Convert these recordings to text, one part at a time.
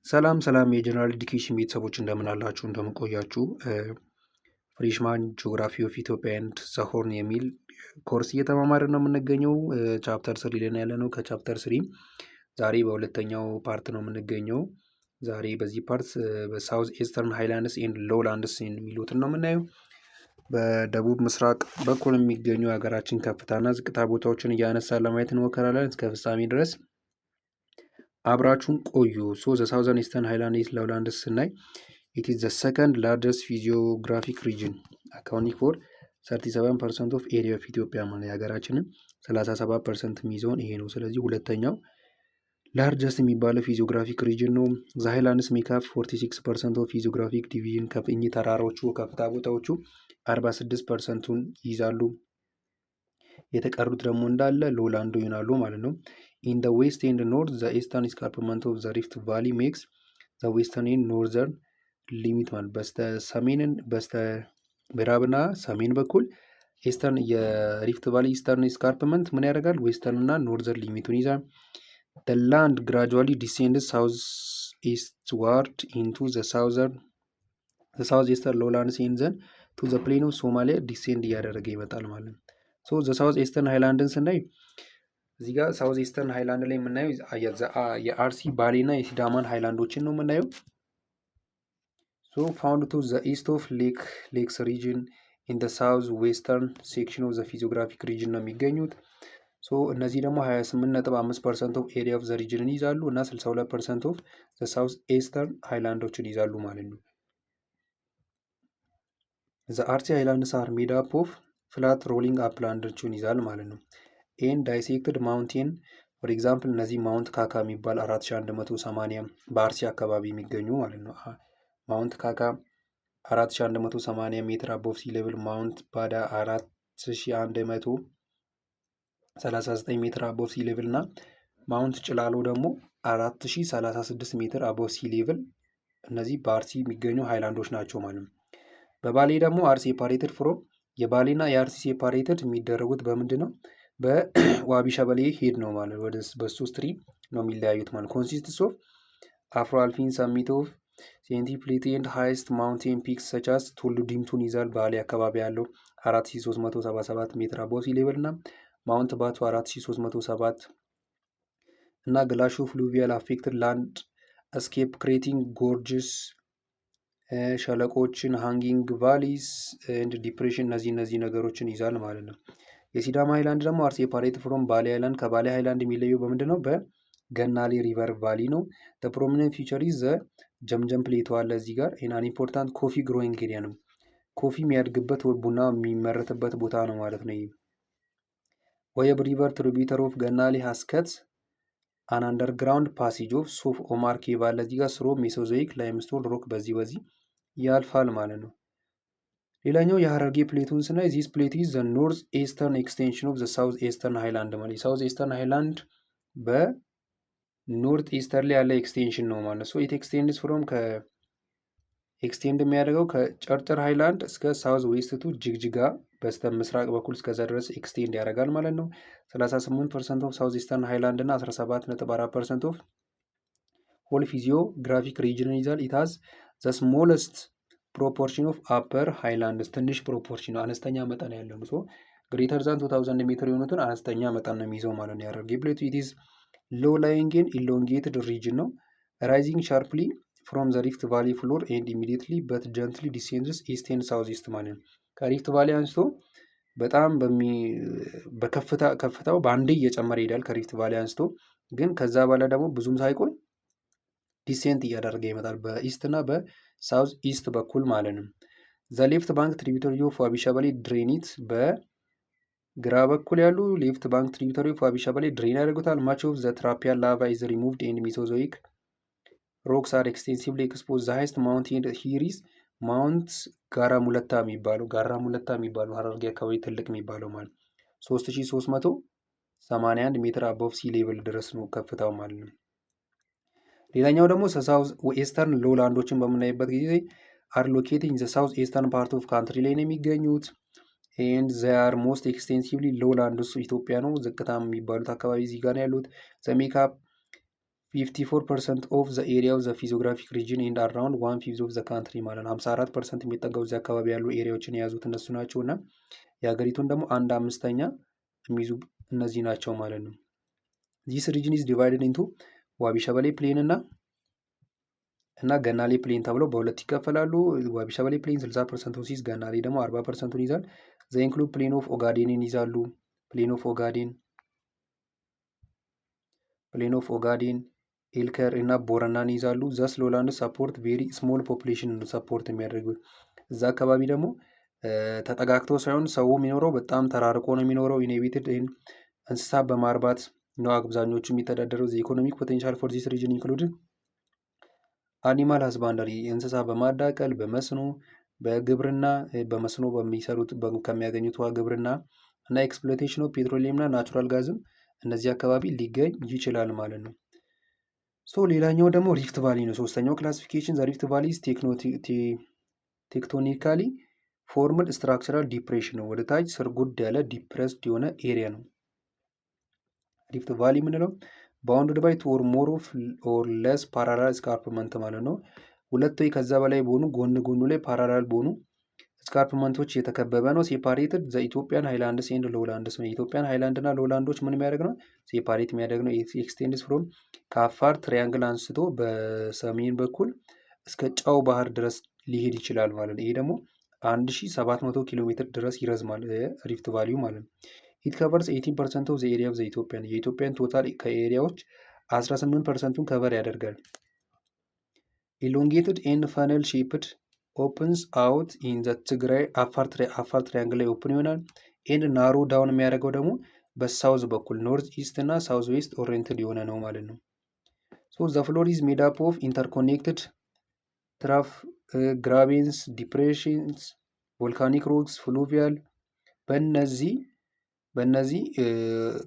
ሰላም ሰላም የጀነራል ኤዱኬሽን ቤተሰቦች እንደምን አላችሁ? እንደምን ቆያችሁ? ፍሬሽማን ጂኦግራፊ ኦፍ ኢትዮጵያ ኤንድ ዘ ሆርን የሚል ኮርስ እየተማማርን ነው የምንገኘው። ቻፕተር ስሪ ላይ ያለ ነው። ከቻፕተር ስሪ ዛሬ በሁለተኛው ፓርት ነው የምንገኘው። ዛሬ በዚህ ፓርት በሳውዝ ኤስተርን ሃይላንድስ ኤንድ ሎውላንድስ የሚሉትን ነው የምናየው። በደቡብ ምስራቅ በኩል የሚገኙ የሀገራችን ከፍታና ዝቅታ ቦታዎችን እያነሳን ለማየት እንሞክራለን። እስከ ፍጻሜ ድረስ አብራችሁን ቆዩ። ሶ ዘ ሳውዘርን ኢስተርን ሃይላንድስ ሎውላንድስ ስናይ ኢት ኢዝ ዘ ሰከንድ ላርጀስት ፊዚዮግራፊክ ሪጅን አካውንቲንግ ፎር 37% ኦፍ ኤሪያ ኦፍ ኢትዮጵያ ማለት የሀገራችንን 37% የሚይዘውን ይሄ ነው። ስለዚህ ሁለተኛው ላርጀስት የሚባለው ፊዚዮግራፊክ ሪጅን ነው። ዘ ሃይላንድስ ሜክ አፕ 46% ኦፍ ፊዚዮግራፊክ ዲቪዥን ከፍኝ ተራሮቹ ከፍታ ቦታዎቹ 46%ን ይይዛሉ። የተቀሩት ደግሞ እንዳለ ሎውላንድ ይሆናሉ ማለት ነው። ኢን ዘ ዌስት ኤንድ ኖርዝ ዘ ኢስተርን ስካርፕመንት ኦፍ ዘ ሪፍት ቫሊ ሜክስ ዘ ዌስተርን ኤንድ ኖርዘርን ሊሚት ማለት በስተ ምዕራብና ሰሜን በኩል ኢስተርን የሪፍት ቫሊ ኢስተርን ስካርፕመንት ምን ያደርጋል? ዌስተርን እና ኖርዘርን ሊሚቱን ይዛል። The land gradually descends southeastward into the southeastern lowlands and then to the plain of Somalia descend እያደረገ ይመጣል ማለት ነው። ሶ ዘ ሳውዝ ኢስተርን ሃይላንድን ስናይ እዚህ ጋር ሳውዝ ኢስተርን ሃይላንድ ላይ የምናየው የአርሲ ባሌና የሲዳማን ሃይላንዶችን ነው የምናየው። ሶ ፋውንድ ቱ ዘ ኢስት ኦፍ ሌክስ ሪጅን ኢን ዘ ሳውዝ ዌስተርን ሴክሽን ኦፍ ዘ ፊዚዮግራፊክ ሪጅን ነው የሚገኙት። ሶ እነዚህ ደግሞ 28.5% ኦፍ ኤሪያ ኦፍ ዘ ሪጅንን ይዛሉ እና 62% ኦፍ ዘ ሳውዝ ኤስተርን ሃይላንዶችን ይዛሉ ማለት ነው። ዘ አርሲ ሃይላንድስ አር ሜድ አፕ ኦፍ ፍላት ሮሊንግ አፕላንዶችን ይዛል ማለት ነው። ኤን ዳይሴክትድ ማውንቴን ፎር ኤግዛምፕል እነዚህ ማውንት ካካ የሚባል 4180 በአርሲ አካባቢ የሚገኙ ማለት ነው። ማውንት ካካ 4180 ሜትር አቦቭ ሲ ሌቭል፣ ማውንት ባዳ 4139 ሜትር አቦቭ ሲ ሌቭል እና ማውንት ጭላሎ ደግሞ 4036 ሜትር አቦቭ ሲ ሌቭል። እነዚህ በአርሲ የሚገኙ ሃይላንዶች ናቸው ማለት ነው። በባሌ ደግሞ አር ሴፓሬትድ ፍሮም የባሌና የአርሲ ሴፓሬትድ የሚደረጉት በምንድን ነው? በዋቢ ሸበሌ ሄድ ነው ማለት ወደ በሱ ስትሪም ነው የሚለያዩት ማለት ኮንሲስትስ ኦፍ አፍሮ አልፒን ሰሚት ኦፍ ሴንቲ ፕሌቲ ኤንድ ሃይስት ማውንቴን ፒክስ ሰቻስ ቱሉ ዲምቱን ይዛል። ባሌ አካባቢ ያለው 4377 ሜትር አቦቭ ሲ ሌቭል እና ማውንት ባቱ 4307 እና ግላሾ ፍሉቪያል አፌክትድ ላንድ ስኬፕ ክሬቲንግ ጎርጅስ ሸለቆችን ሃንጊንግ ቫሊስ ኤንድ ዲፕሬሽን እነዚህ ነገሮችን ይዛል ማለት ነው። የሲዳማ ሃይላንድ ደግሞ አር ሴፓሬትድ ፍሮም ባሌ ሃይላንድ ከባሌ ሃይላንድ የሚለየው በምንድን ነው? በገናሌ ሪቨር ቫሊ ነው። ፕሮሚነንት ፊቸር ኢዝ ዘ ጀምጀም ፕሌቶ አለ እዚህ ጋር አን ኢምፖርታንት ኮፊ ግሮዊንግ ኤሪያ ነው። ኮፊ የሚያድግበት ቡና የሚመረትበት ቦታ ነው ማለት ነው። ወየብ ሪቨር ትሪቢዩተር ኦፍ ገናሌ ሀስከት አን አንደርግራውንድ ፓሴጅ ኦፍ ሶፍ ኦማር ኬቭ አለ እዚህ ጋር ስሮ ሜሶዞይክ ላይምስቶን ሮክ በዚህ ያልፋል ማለት ነው። ሌላኛው የሀረርጌ ፕሌቱን ስናይ ዚስ ፕሌት ኢዝ ዘ ኖርዝ ኤስተርን ኤክስቴንሽን ኦፍ ዘ ሳውዝ ኤስተርን ሃይላንድ ማለት ሳውዝ ኤስተርን ሃይላንድ በኖርት ኤስተር ላይ ያለ ኤክስቴንሽን ነው ማለት ሶ ኢት ኤክስቴንድስ ፍሮም ኤክስቴንድ የሚያደርገው ከጨርጨር ሃይላንድ እስከ ሳውዝ ዌስቱ ጅግጅጋ በስተ ምስራቅ በኩል እስከዛ ድረስ ኤክስቴንድ ያደርጋል ማለት ነው። 38% ኦፍ ሳውዝ ኢስተርን ሃይላንድ እና 17.4% ኦፍ ሆል ፊዚዮግራፊክ ሪጅንን ይዛል። ኢታዝ ዘ ስሞለስት ፕሮፖርሽን ኦፍ አፐር ሃይላንድስ ትንሽ ፕሮፖርሽን አነስተኛ መጠን ያለው ነው። ግሬተር ዛን 2000 ሜትር የሆኑትን አነስተኛ መጠን ነው የሚይዘው ማለት ነው። የሀረርጌ ፕሌቱ ኢት ኢዝ ሎ ላይንግ ኤንድ ኢሎንጌትድ ሪጅን ነው። ራይዚንግ ሻርፕሊ ፍሮም ዘ ሪፍት ቫሊ ፍሎር ኤንድ ኢሚዲየትሊ በት ጀንትሊ ዲሴንድስ ኢስት ኤንድ ሳውዝ ኢስት ማለት ነው። ከሪፍት ቫሊ አንስቶ በጣም ከፍታው በአንዴ እየጨመረ ይሄዳል። ከሪፍት ቫሊ አንስቶ ግን ከዛ በኋላ ደግሞ ብዙም ሳይቆይ ዲሴንት እያደረገ ይመጣል በኢስት እና በሳውዝ ኢስት በኩል ማለት ነው። ዘ ሌፍት ባንክ ትሪቢዩተሪ ኦፍ ዋቢ ሸበሌ ድሬኒት በግራ በኩል ያሉ ሌፍት ባንክ ትሪቢዩተሪ ኦፍ ዋቢ ሸበሌ ድሬን ያደርጉታል። ማች ኦፍ ዘ ትራፒያል ላቫ ኢዝ ሪሙቭድ ኤንድ ሚሶዞይክ ሮክስ አር ኤክስቴንሲቭሊ ኤክስፖዝ ዘ ሃይስት ማውንቴን ሂሪስ ማውንት ጋራ ሙለታ የሚባለው ሀረርጌ አካባቢ ትልቅ የሚባለው ማለት 3381 ሜትር አቦቭ ሲ ሌቭል ድረስ ነው ከፍታው ማለት ነው። ሌላኛው ደግሞ ሳውዝ ኤስተርን ሎውላንዶችን በምናይበት ጊዜ አር ሎኬትድ ኢን ዘ ሳውዝ ኤስተርን ፓርት ኦፍ ካንትሪ ላይ ነው የሚገኙት። ኤንድ ዘ አር ሞስት ኤክስቴንሲቭሊ ሎውላንድስ ኢትዮጵያ ነው። ዝቅታም የሚባሉት አካባቢ እዚህ ጋር ነው ያሉት። ዘ ሜክ አፕ 54% ኦፍ ዘ ኤሪያ ኦፍ ዘ ፊዚዮግራፊክ ሪጅን ኤንድ አራውንድ 1/5 ኦፍ ዘ ካንትሪ ማለት ነው። 54% የሚጠጋው እዚህ አካባቢ ያሉ ኤሪያዎችን የያዙት እነሱ ናቸው እና የሀገሪቱን ደግሞ 1/5 የሚይዙ እነዚህ ናቸው ማለት ነው። ዚስ ሪጅን ኢዝ ዲቫይድድ ኢንቱ ዋቢ ሸበሌ ፕሌን እና ገናሌ ፕሌን ተብለው በሁለት ይከፈላሉ። ዋቢ ሸበሌ ፕሌን 60% ሲይዝ ገናሌ ደግሞ 40%ን ይዛል። ዘ ኢንክሉድ ፕሌን ኦፍ ኦጋዴንን ይዛሉ። ፕሌን ኦፍ ኦጋዴን ኤልከር እና ቦረናን ይዛሉ። ዘስ ሎላንድ ሰፖርት ቬሪ ስሞል ፖፕሌሽን ሰፖርት የሚያደርጉት እዛ አካባቢ ደግሞ ተጠጋግቶ ሳይሆን ሰው የሚኖረው በጣም ተራርቆ ነው የሚኖረው። ኢንሄቢትድ እንስሳ በማርባት ነው አብዛኞቹ የሚተዳደረው። ኢኮኖሚክ ፖቴንሻል ፎር ዚስ ሪጅን ኢንክሉድ አኒማል ሀዝባንደሪ እንስሳ በማዳቀል በመስኖ በግብርና በመስኖ በሚሰሩት ከሚያገኙት ውሃ ግብርና እና ኤክስፕሎቴሽን ኦፍ ፔትሮሊየም እና ናቹራል ጋዝም እነዚህ አካባቢ ሊገኝ ይችላል ማለት ነው። ሶ ሌላኛው ደግሞ ሪፍት ቫሊ ነው። ሶስተኛው ክላሲፊኬሽን ዘ ሪፍት ቫሊ ቴክቶኒካሊ ፎርምድ ስትራክቸራል ዲፕሬሽን ነው። ወደ ታች ስርጉድ ያለ ዲፕረስድ የሆነ ኤሪያ ነው ሪፍት ቫሊ የምንለው። ባውንድድ ባይ ቱ ኦር ሞር ኦፍ ኦር ለስ ፓራላል ስካርፕመንት ማለት ነው። ሁለት ወይ ከዛ በላይ በሆኑ ጎን ጎኑ ላይ ፓራላል በሆኑ ስካርፕመንቶች የተከበበ ነው። ሴፓሬትድ ዘ ኢትዮጵያን ሃይላንድስ ኤንድ ሎላንድስ ነው። የኢትዮጵያን ሃይላንድ እና ሎላንዶች ምን የሚያደርግ ነው? ሴፓሬት የሚያደርግ ነው። ኤክስቴንድስ ፍሮም ከአፋር ትሪያንግል አንስቶ በሰሜን በኩል እስከ ጨው ባህር ድረስ ሊሄድ ይችላል ማለት ነው። ይሄ ደግሞ 1700 ኪሎ ሜትር ድረስ ይረዝማል ሪፍት ቫሊዩ ማለት ነው። ኢት ከቨርስ 18% ኦፍ ዘ ኤሪያ ኦፍ ዘ ኢትዮጵያን የኢትዮጵያን ቶታል ከኤሪያዎች 18%ን ከቨር ያደርጋል። ኢሎንጌትድ ኤንድ ፈነል ሼፕድ ኦፕንስ አውት ኢን ዘ ትግራይ አፋር ትሪያንግል ላይ ኦፕን ይሆናል። ኤንድ ናሮ ዳውን የሚያደርገው ደግሞ በሳውዝ በኩል ኖርዝ ኢስት እና ሳውዝ ዌስት ኦሪየንትድ የሆነ ነው ማለት ነው። ሶ ዘ ፍሎር ኢዝ ሜድ አፕ ኦፍ ኢንተርኮኔክትድ ትራፍ ግራቤንስ ዲፕሬሽንስ ቮልካኒክ ሮክስ ፍሉቪያል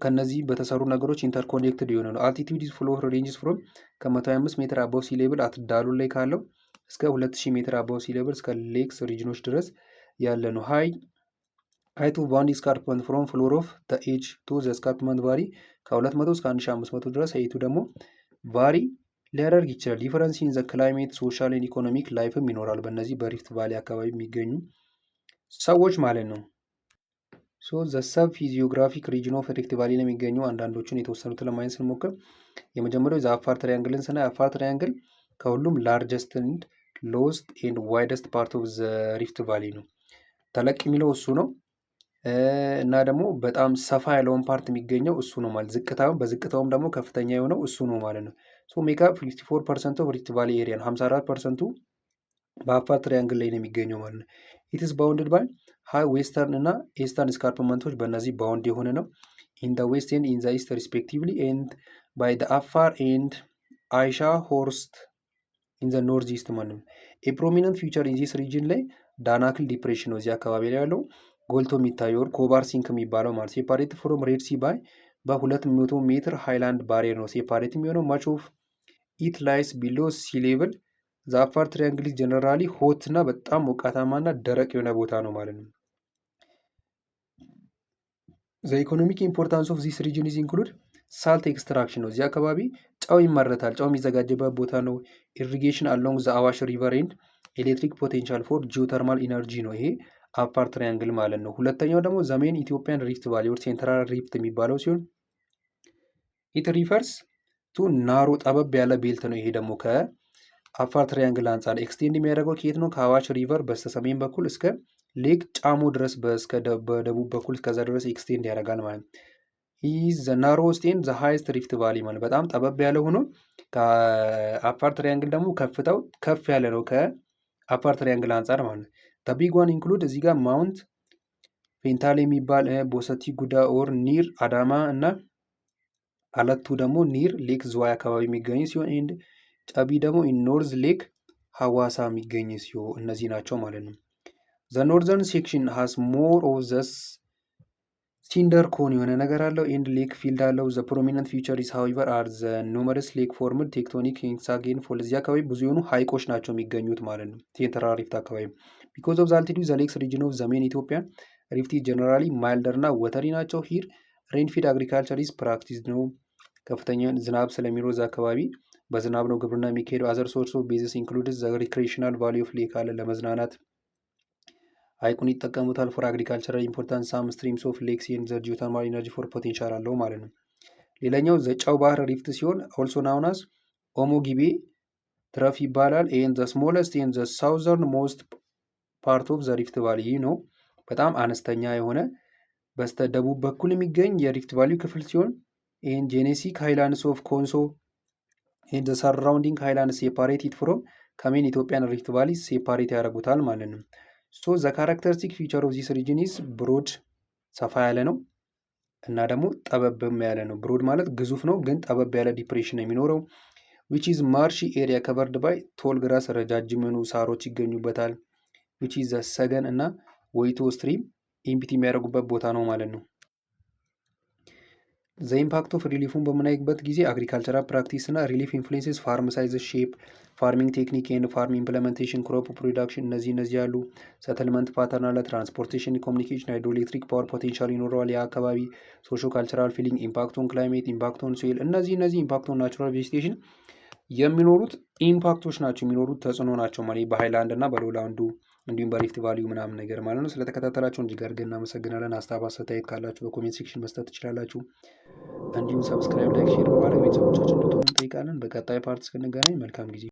ከነዚህ በተሰሩ ነገሮች ኢንተርኮኔክትድ የሆነ ነው። አልቲቱድ ፍሎር ሬንጅስ ፍሮም ከ125 ሜትር አባው ሲ ሌብል አትዳሉ ላይ ካለው እስከ 2000 ሜትር አባው ሲ ሌብል እስከ ሌክስ ሪጅኖች ድረስ ያለ ነው። ሃይ ቱ ባውንድ ስካርፕመንት ፍሮም ፍሎር ኦፍ ዘ ኤጅ ቱ ዘ ስካርፕመንት ቫሪ ከ200 እስከ 1500 ድረስ ሀይቱ ደግሞ ቫሪ ሊያደርግ ይችላል። ዲፈረንስ ኢን ዘ ክላይሜት ሶሻል ኤንድ ኢኮኖሚክ ላይፍም ይኖራል በእነዚህ በሪፍት ቫሊ አካባቢ የሚገኙ ሰዎች ማለት ነው። ሶ ዘ ሰብ ፊዚዮግራፊክ ሪጅን ኦፍ ሪፍት ቫሊ ነው የሚገኙ አንዳንዶቹን የተወሰኑትን ለማየት ስንሞክር የመጀመሪያው ዘ አፋር ትሪያንግልን ስናይ አፋር ትሪያንግል ከሁሉም ላርጀስት ኤንድ ሎስት ኤንድ ዋይደስት ፓርት ኦፍ ዘ ሪፍት ቫሊ ነው። ተለቅ የሚለው እሱ ነው እና ደግሞ በጣም ሰፋ ያለውን ፓርት የሚገኘው እሱ ነው ማለት በዝቅታውም ደግሞ ከፍተኛ የሆነው እሱ ነው ማለት ነው። ሶ ሜክ አፕ 54% ኦፍ ሪፍት ቫሊ ኤሪያ ነው። 54%ቱ በአፋር ትሪያንግል ላይ ነው የሚገኘው ማለት ነው። ኢትስ ባውንድድ ባይ ሃይ ዌስተርን እና ኤስተርን ስካርፕመንቶች በእነዚህ ባውንድ የሆነ ነው። ኢን ዘ ዌስት ኤንድ ኢን ዘ ኢስት ሪስፔክቲቭሊ ኤንድ ባይ ዘ አፋር ኤንድ አይሻ ሆርስት ኢን ዘ ኖርዝ ኢስት ማለት ነው። የፕሮሚነንት ፊውቸር ኢን ዚስ ሪጅን ላይ ዳናክል ዲፕሬሽን ነው እዚህ አካባቢ ላይ ያለው ጎልቶ የሚታየው ኮባር ሲንክ የሚባለው ማለት ሴፓሬት ፍሮም ሬድ ሲ ባይ በ200 ሜትር ሃይላንድ ባሪየር ነው ሴፓሬት የሚሆነው። ማች ኦፍ ኢት ላይስ ቢሎ ሲ ሌቭል ዘ አፋር ትሪያንግል ጀነራሊ ሆት እና በጣም ሞቃታማ እና ደረቅ የሆነ ቦታ ነው ማለት ነው። ዘ ኢኮኖሚክ ኢምፖርታንስ ኦፍ ዚስ ሪጅን ኢዝ ኢንክሉድ ሳልት ኤክስትራክሽን ነው። እዚህ አካባቢ ጨው ይመረታል። ጨው የሚዘጋጅበት ቦታ ነው። ኢሪጌሽን አሎንግ ዘ አዋሽ ሪቨር ኤንድ ኤሌክትሪክ ፖቴንሻል ፎር ጂኦተርማል ኢነርጂ ነው። ይሄ አፋር ትሪያንግል ማለት ነው። ሁለተኛው ደግሞ ዘሜን ኢትዮጵያን ሪፍት ቫሊ ወር ሴንትራል ሪፍት የሚባለው ሲሆን ኢት ሪፈርስ ቱ ናሮ ጠበብ ያለ ቤልት ነው። ይሄ ደግሞ ከአፋር ትሪያንግል አንጻር ኤክስቴንድ የሚያደርገው ከየት ነው? ከአዋሽ ሪቨር በስተሰሜን በኩል እስከ ሌክ ጫሞ ድረስ በደቡብ በኩል እስከዛ ድረስ ኤክስቴንድ ያደርጋል ማለት ነው። ኢዝ ዘ ናሮስት ኤንድ ዘ ሃይስት ሪፍት ቫሊ ማለት በጣም ጠበብ ያለ ሆኖ ከአፋር ትሪያንግል ደግሞ ከፍታው ከፍ ያለ ነው ከአፋር ትሪያንግል አንጻር ማለት ነው። ቢግ ዋን ኢንክሉድ እዚህ ጋር ማውንት ፔንታል የሚባል ቦሰቲ ጉዳ ኦር ኒር አዳማ እና አለቱ ደግሞ ኒር ሌክ ዝዋይ አካባቢ የሚገኝ ሲሆን ኤንድ ጨቢ ደግሞ ኖርዝ ሌክ ሀዋሳ የሚገኝ ሲሆን እነዚህ ናቸው ማለት ነው። ዘ ኖርዘርን ሴክሽን ሃስ ሞር ኦፍ ዘስ ሲንደር ኮን የሆነ ነገር አለው ኤንድ ሌክ ፊልድ አለው። ዘ ፕሮሚነንት ፊውቸር ኢዝ ሃውኤቨር አር ዘ ኑመረስ ሌክ ፎርምድ ቴክቶኒክ ሄክሳጌን ፎል እዚህ አካባቢ ብዙ የሆኑ ሀይቆች ናቸው የሚገኙት ማለት ነው። ሴንትራል ሪፍት አካባቢ ቢኮዝ ኦፍ ዘ አልቲቱድ ዘ ሌክስ ሪጅን ኦፍ ዘ ሜን ኢትዮጵያን ሪፍት ጀነራሊ ማይልደር እና ወተሪ ናቸው። ሂር ሬንፊድ አግሪካልቸር ኢዝ ፕራክቲስ ነው። ከፍተኛ ዝናብ ስለሚኖር እዛ አካባቢ በዝናብ ነው ግብርና የሚካሄደው። አዘር ሶርስ ኦፍ ቤዝስ ኢንክሉድስ ዘ ሪክሬሽናል ቫሊ ኦፍ ሌክ አለ ለመዝናናት ሐይቁን ይጠቀሙታል። ፎር አግሪካልቸራል ኢምፖርታንስ ሳም ስትሪምስ ኦፍ ሌክስ ኤንድ ዘ ጂኦተርማል ኢነርጂ ፎር ፖቴንሻል አለው ማለት ነው። ሌላኛው ዘጫው ባህር ሪፍት ሲሆን ኦልሶ ናውናስ ኦሞ ጊቤ ትረፍ ይባላል። ኤን ዘ ስሞለስት ኤን ዘ ሳውዘርን ሞስት ፓርት ኦፍ ዘ ሪፍት ቫሊ ነው። በጣም አነስተኛ የሆነ በስተ ደቡብ በኩል የሚገኝ የሪፍት ቫሊ ክፍል ሲሆን ኤን ጄኔሲክ ሃይላንድስ ኦፍ ኮንሶ ኤን ዘ ሰራውንዲንግ ሃይላንድስ ሴፓሬት ኢት ፍሮም ከሜን ኢትዮጵያን ሪፍት ቫሊ ሴፓሬት ያደርጉታል ማለት ነው። ሶ ዘ ካራክተሪስቲክ ፊቸር ኦፍ ዚስ ሪጅን ኢዝ ብሮድ ሰፋ ያለ ነው እና ደግሞ ጠበብም ያለ ነው። ብሮድ ማለት ግዙፍ ነው፣ ግን ጠበብ ያለ ዲፕሬሽን የሚኖረው ዊች ኢዝ ማርሺ ኤሪያ ከቨርድ ባይ ቶል ግራስ ረጃጅም የሆኑ ሳሮች ይገኙበታል። ዊች ኢዝ ዘ ሰገን እና ወይቶ ስትሪም ኢምፒቲ የሚያደርጉበት ቦታ ነው ማለት ነው። ዘ ኢምፓክት ኦፍ ሪሊፉን በምናይበት ጊዜ አግሪካልቸራል ፕራክቲስ እና ሪሊፍ ኢንፍሉዌንስስ ፋርም ሳይዝ ሼፕ ፋርሚንግ ቴክኒክ ኤንድ ፋርም ኢምፕለሜንቴሽን ክሮፕ ፕሮዳክሽን እነዚህ ያሉ ሰትልመንት ፓተርን አለ። ትራንስፖርቴሽን ኮሚኒኬሽን ሃይድሮኤሌክትሪክ ፓወር ፖቴንሻል ይኖረዋል። ያ አካባቢ ሶሾ ካልቸራል ፊሊንግ ኢምፓክት ኦን ክላይሜት ኢምፓክት ኦን ሶይል እነዚህ ኢምፓክት ኦን ናቹራል ቬጂቴሽን የሚኖሩት ኢምፓክቶች ናቸው የሚኖሩት ተጽዕኖ ናቸው ማለት በሃይላንድ እና በሎላንዱ እንዲሁም በሪፍት ቫሊዩ ምናምን ነገር ማለት ነው። ስለተከታተላችሁ እጅግ አድርገን እናመሰግናለን። ሀሳብ አስተያየት ካላችሁ በኮሜንት ሴክሽን መስጠት ትችላላችሁ። እንዲሁም ሰብስክራይብ፣ ላይክ፣ ሼር በማድረግ ቤተሰቦቻችን እንድትሆኑ እንጠይቃለን። በቀጣይ ፓርት እስክንገናኝ መልካም ጊዜ